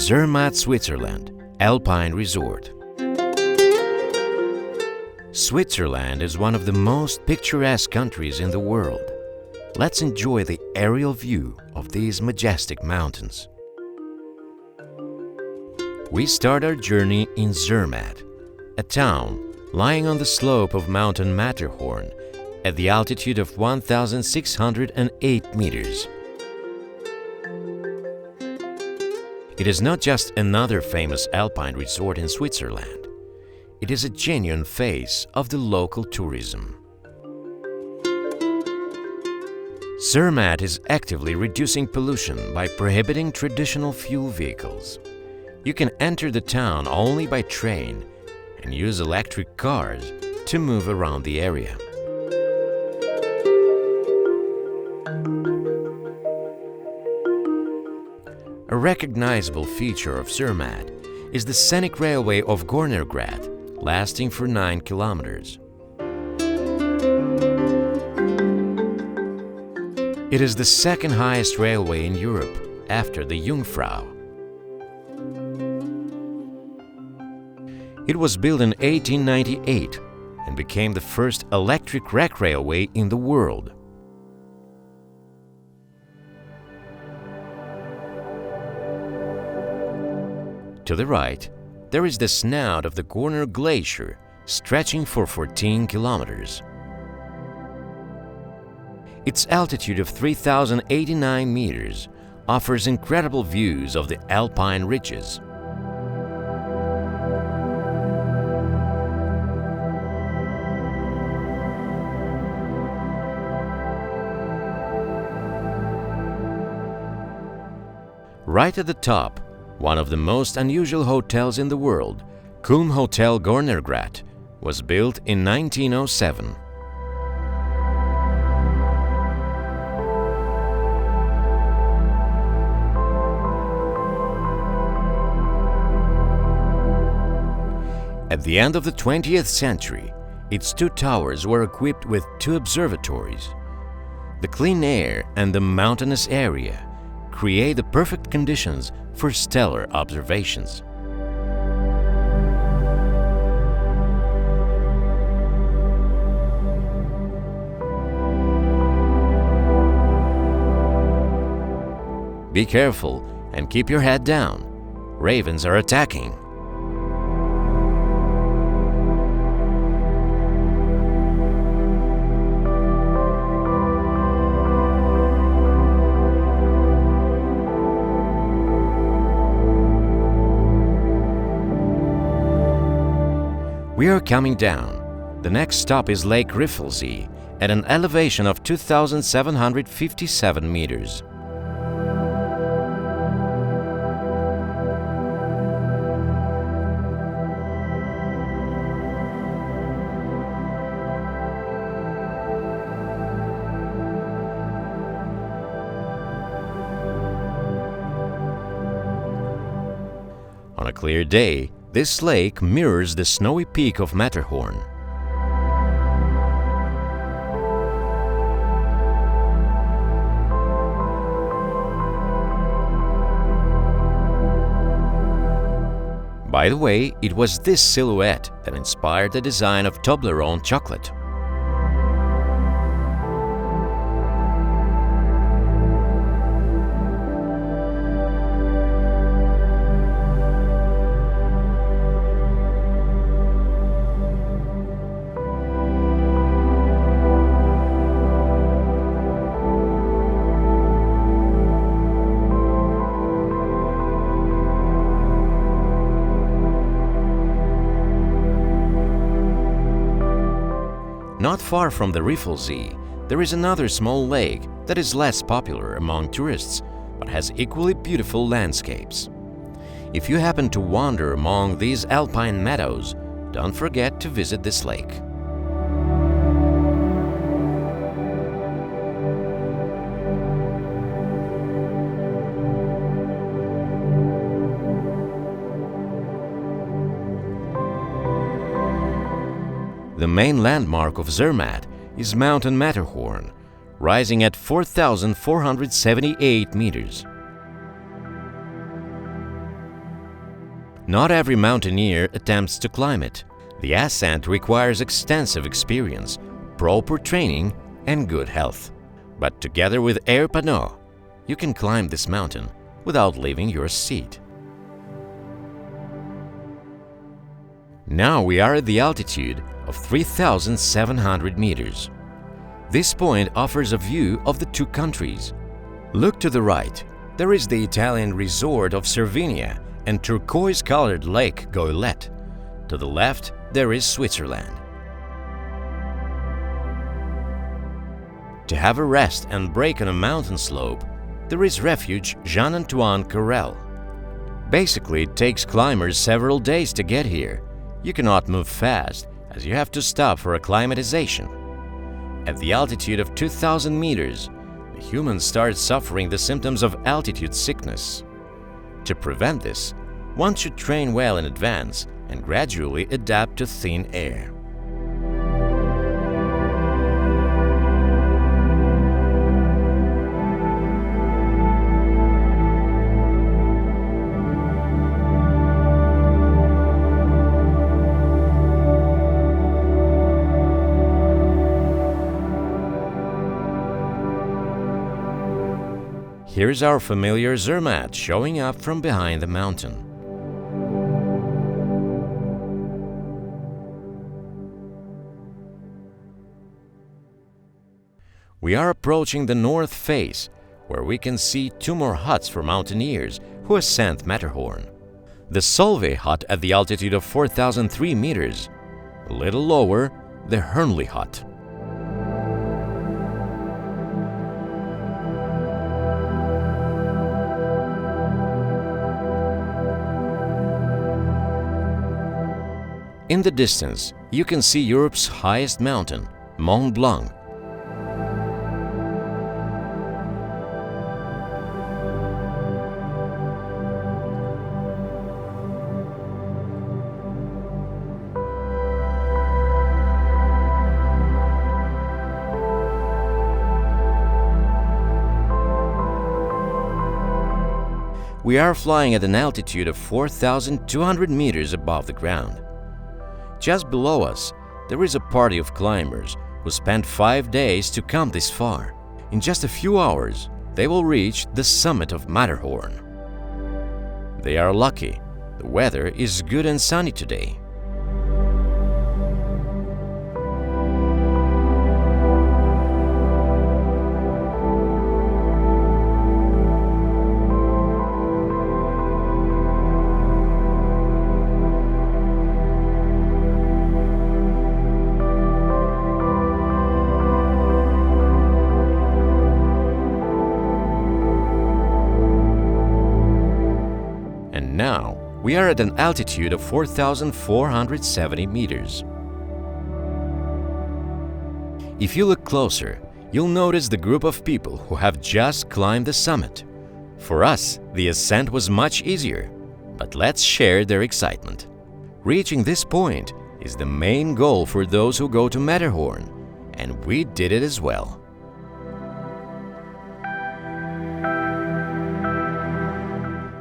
Zermatt, Switzerland, Alpine Resort. Switzerland is one of the most picturesque countries in the world. Let's enjoy the aerial view of these majestic mountains. We start our journey in Zermatt, a town lying on the slope of Mountain Matterhorn at the altitude of 1,608 meters. It is not just another famous alpine resort in Switzerland. It is a genuine face of the local tourism. Zermatt is actively reducing pollution by prohibiting traditional fuel vehicles. You can enter the town only by train and use electric cars to move around the area. A recognizable feature of Zermatt is the scenic railway of Gornergrat, lasting for 9 kilometers. It is the second highest railway in Europe after the Jungfrau. It was built in 1898 and became the first electric rack railway in the world. To the right, there is the snout of the Gorner Glacier, stretching for 14 kilometers. Its altitude of 3,089 meters offers incredible views of the alpine ridges. Right at the top, one of the most unusual hotels in the world, Kulm Hotel Gornergrat, was built in 1907. At the end of the 20th century, its 2 towers were equipped with 2 observatories. The clean air and the mountainous area create the perfect conditions for stellar observations. Be careful and keep your head down. Ravens are attacking. We are coming down. The next stop is Lake Riffelsee at an elevation of 2,757 meters. On a clear day, this lake mirrors the snowy peak of Matterhorn. By the way, it was this silhouette that inspired the design of Toblerone chocolate. Not far from the Riffelsee, there is another small lake that is less popular among tourists, but has equally beautiful landscapes. If you happen to wander among these alpine meadows, don't forget to visit this lake. The main landmark of Zermatt is Mountain Matterhorn, rising at 4,478 meters. Not every mountaineer attempts to climb it. The ascent requires extensive experience, proper training, and good health. But together with Air Panot, you can climb this mountain without leaving your seat. Now we are at the altitude of 3,700 meters. This point offers a view of the two countries. Look to the right. There is the Italian resort of Cervinia and turquoise-colored Lake Goylet. To the left, there is Switzerland. To have a rest and break on a mountain slope, there is refuge Jean-Antoine Carrel. Basically, it takes climbers several days to get here. You cannot move fast, as you have to stop for acclimatization. At the altitude of 2,000 meters, the humans start suffering the symptoms of altitude sickness. To prevent this, one should train well in advance and gradually adapt to thin air. Here's our familiar Zermatt showing up from behind the mountain. We are approaching the north face, where we can see two more huts for mountaineers who ascend Matterhorn. The Solvay hut at the altitude of 4,003 meters. A little lower, the Hörnli hut. In the distance, you can see Europe's highest mountain, Mont Blanc. We are flying at an altitude of 4,200 meters above the ground. Just below us, there is a party of climbers who spent 5 days to come this far. In just a few hours, they will reach the summit of Matterhorn. They are lucky. The weather is good and sunny today. Now, we are at an altitude of 4,470 meters. If you look closer, you'll notice the group of people who have just climbed the summit. For us, the ascent was much easier, but let's share their excitement. Reaching this point is the main goal for those who go to Matterhorn, and we did it as well.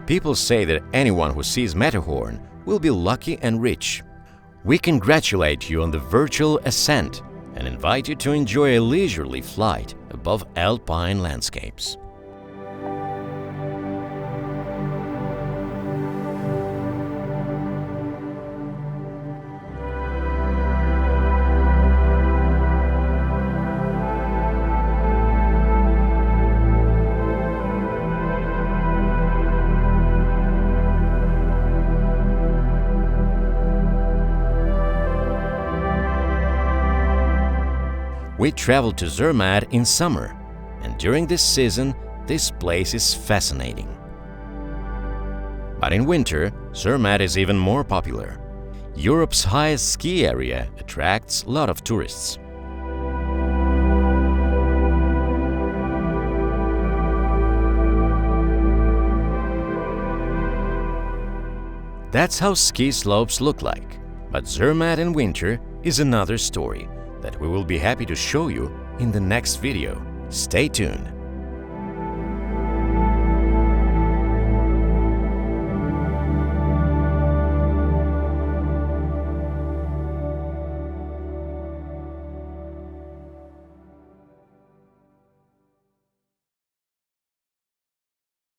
People say that anyone who sees Matterhorn will be lucky and rich. We congratulate you on the virtual ascent and invite you to enjoy a leisurely flight above alpine landscapes. We traveled to Zermatt in summer, and during this season, this place is fascinating. But in winter, Zermatt is even more popular. Europe's highest ski area attracts a lot of tourists. That's how ski slopes look like, but Zermatt in winter is another story that we will be happy to show you in the next video. Stay tuned!